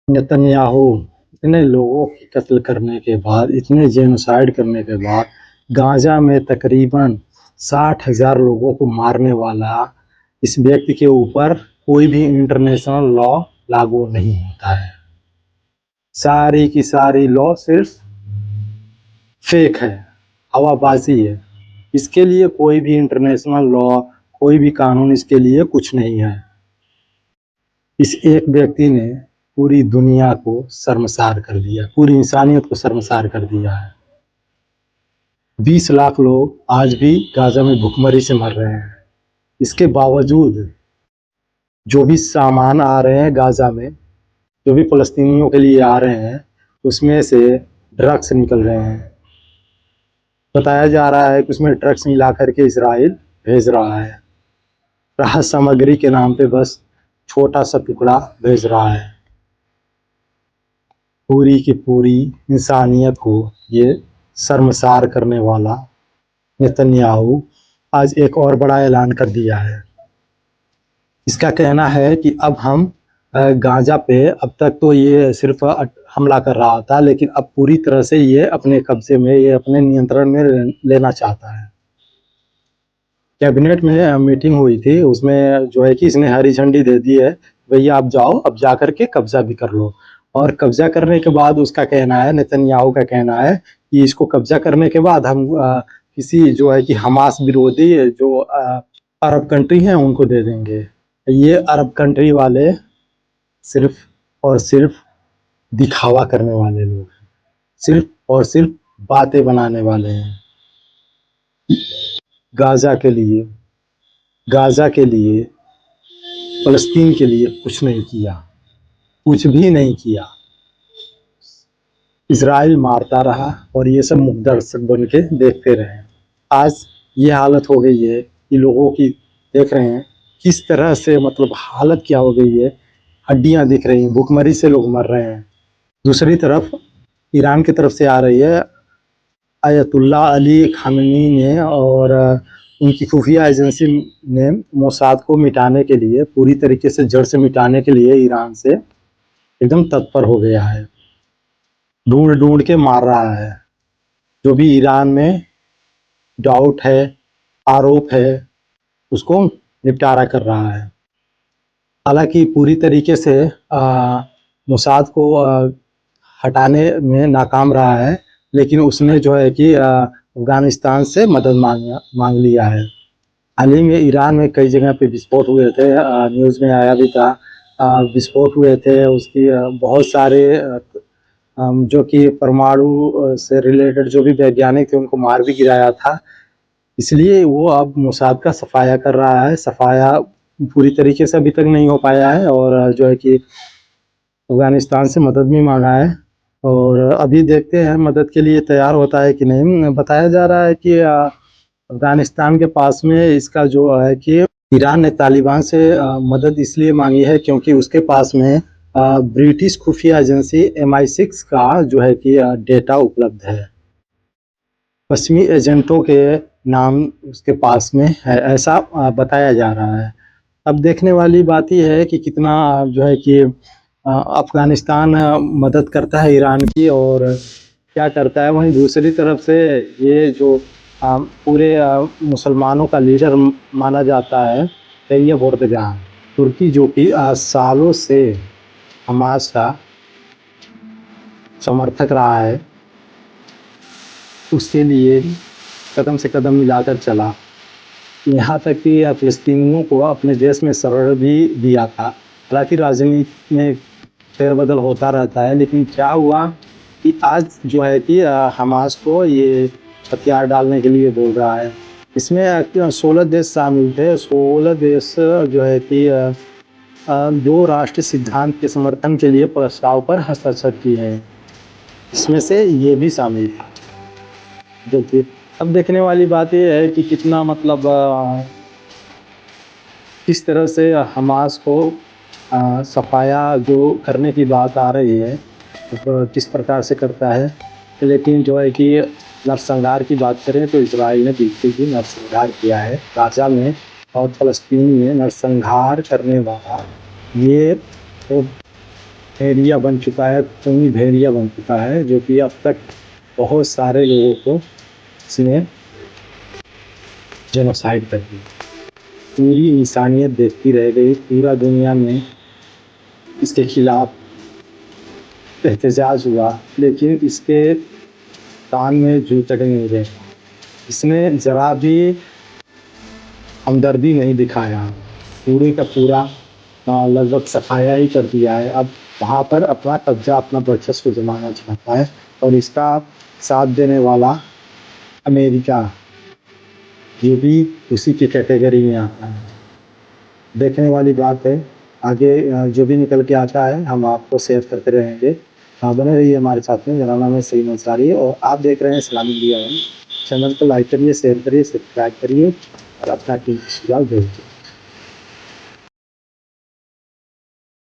Netanyahu इतने लोगों की कत्ल करने के बाद, इतने जेनोसाइड करने के बाद, गाजा में तकरीबन 60,000 लोगों को मारने वाला इस व्यक्ति के ऊपर कोई भी इंटरनेशनल लॉ लागू नहीं होता है। सारी की सारी लॉ सिर्फ फेक है, हवाबाजी है। इसके लिए कोई भी इंटरनेशनल लॉ, कोई भी कानून इसके लिए कुछ नहीं है। इस एक व्यक्ति ने पूरी दुनिया को शर्मसार कर दिया, पूरी इंसानियत को शर्मसार कर दिया है। 20 लाख लोग आज भी गाजा में भूखमरी से मर रहे हैं। इसके बावजूद जो भी सामान आ रहे हैं गाजा में, जो भी फ़लस्तीनियों के लिए आ रहे हैं, उसमें से ड्रग्स निकल रहे हैं। बताया जा रहा है कि उसमें ड्रग्स मिला करके इज़राइल भेज रहा है। राहत सामग्री के नाम पे बस छोटा सा टुकड़ा भेज रहा है। पूरी की पूरी इंसानियत को ये शर्मसार करने वाला नेतन्याहू आज एक और बड़ा ऐलान कर दिया है। इसका कहना है कि अब हम गाजा पे, अब तक तो ये सिर्फ हमला कर रहा था, लेकिन अब पूरी तरह से ये अपने कब्जे में, ये अपने नियंत्रण में लेना चाहता है। कैबिनेट में मीटिंग हुई थी, उसमें जो है कि इसने हरी झंडी दे दी है, भैया आप जाओ, अब जा करके कब्जा भी कर लो। और कब्जा करने के बाद उसका कहना है, नेतन्याहू का कहना है कि इसको कब्जा करने के बाद हम किसी जो है कि हमास विरोधी जो अरब कंट्री हैं उनको दे देंगे। ये अरब कंट्री वाले सिर्फ और सिर्फ दिखावा करने वाले लोग हैं, सिर्फ और सिर्फ बातें बनाने वाले हैं। गाजा के लिए, गाजा के लिए, फ़लस्तीन के लिए कुछ नहीं किया, कुछ भी नहीं किया। इज़राइल मारता रहा और ये सब मूक दर्शक बन के देखते रहे। आज ये हालत हो गई है कि लोगों की, देख रहे हैं किस तरह से, मतलब हालत क्या हो गई है, हड्डियां दिख रही हैं, भूखमरी से लोग मर रहे हैं। दूसरी तरफ ईरान की तरफ से आ रही है, अयतुल्ला अली खामेनी ने और उनकी खुफिया एजेंसी ने मोसाद को मिटाने के लिए, पूरी तरीके से जड़ से मिटाने के लिए ईरान से एकदम तत्पर हो गया है। ढूंढ ढूंढ के मार रहा है। जो भी ईरान में डाउट है, आरोप है, उसको निपटारा कर रहा है। हालांकि पूरी तरीके से मोसाद को हटाने में नाकाम रहा है, लेकिन उसने जो है कि अफगानिस्तान से मदद मांग लिया है। हाल ही में ईरान में कई जगह पे विस्फोट हुए थे, न्यूज़ में आया भी था। विस्फोट हुए थे, उसकी बहुत सारे जो कि परमाणु से रिलेटेड जो भी वैज्ञानिक थे उनको मार भी गिराया था। इसलिए वो अब मोसाद का सफाया कर रहा है। सफाया पूरी तरीके से अभी तक नहीं हो पाया है और जो है कि अफगानिस्तान से मदद भी मांगा है और अभी देखते हैं मदद के लिए तैयार होता है कि नहीं। बताया जा रहा है कि अफगानिस्तान के पास में इसका जो है कि ईरान ने तालिबान से मदद इसलिए मांगी है क्योंकि उसके पास में ब्रिटिश खुफिया एजेंसी MI6 का जो है कि डेटा उपलब्ध है। पश्चिमी एजेंटों के नाम उसके पास में है, ऐसा बताया जा रहा है। अब देखने वाली बात यह है कि कितना जो है कि अफगानिस्तान मदद करता है ईरान की और क्या करता है। वहीं दूसरी तरफ से ये जो पूरे मुसलमानों का लीडर माना जाता है तैयब एर्दोगान, तुर्की, जो कि सालों से हमास का समर्थक रहा है, उसके लिए कदम से कदम मिलाकर चला। यहाँ तक कि फ़लस्तीनियों को अपने देश में शरण भी दिया था। हालांकि राजनीति में फेरबदल होता रहता है, लेकिन क्या हुआ कि आज जो है कि हमास को ये हथियार डालने के लिए बोल रहा है। इसमें 16 देश शामिल थे। 16 देश जो है कि 2 राष्ट्र सिद्धांत के समर्थन के लिए प्रस्ताव पर हस्ताक्षर किए हैं। इसमें से ये भी शामिल है। देखिए, अब देखने वाली बात ये है कि कितना, मतलब किस तरह से हमास को सफाया जो करने की बात आ रही है, तो किस प्रकार से करता है। लेकिन जो है कि नरसंहार की बात करें तो इजराइल ने बिल्कुल भी नरसंहार किया है गाजा में, और फ़लस्तीन में नरसंहार करने वाला ये तो भेड़िया बन चुका है, खूनी भेड़िया बन चुका है, जो कि अब तक बहुत सारे लोगों को इसने जेनोसाइड कर दिया। पूरी इंसानियत देखती रह गई, पूरा दुनिया में इसके खिलाफ एहतजाज हुआ, लेकिन इसके कान में जू तक नहीं रहे। इसने ज़रा भी हमदर्दी नहीं दिखाया, पूरे का पूरा लगभग सफाया ही कर दिया है। अब वहाँ पर अपना कब्जा, अपना वर्चस्व जमाना चाहता है, और इसका साथ देने वाला अमेरिका, ये भी उसी की कैटेगरी में आता है। देखने वाली बात है, आगे जो भी निकल के आता है हम आपको शेयर करते रहेंगे। बने रहिए हमारे साथ में। मेरा नाम है सईद अंसारी और आप देख रहे हैं इस्लामिक इंडिया। चैनल को लाइक करिए, शेयर करिए, सब्सक्राइब करिए और अपना कीमती सुझाव भेजिए।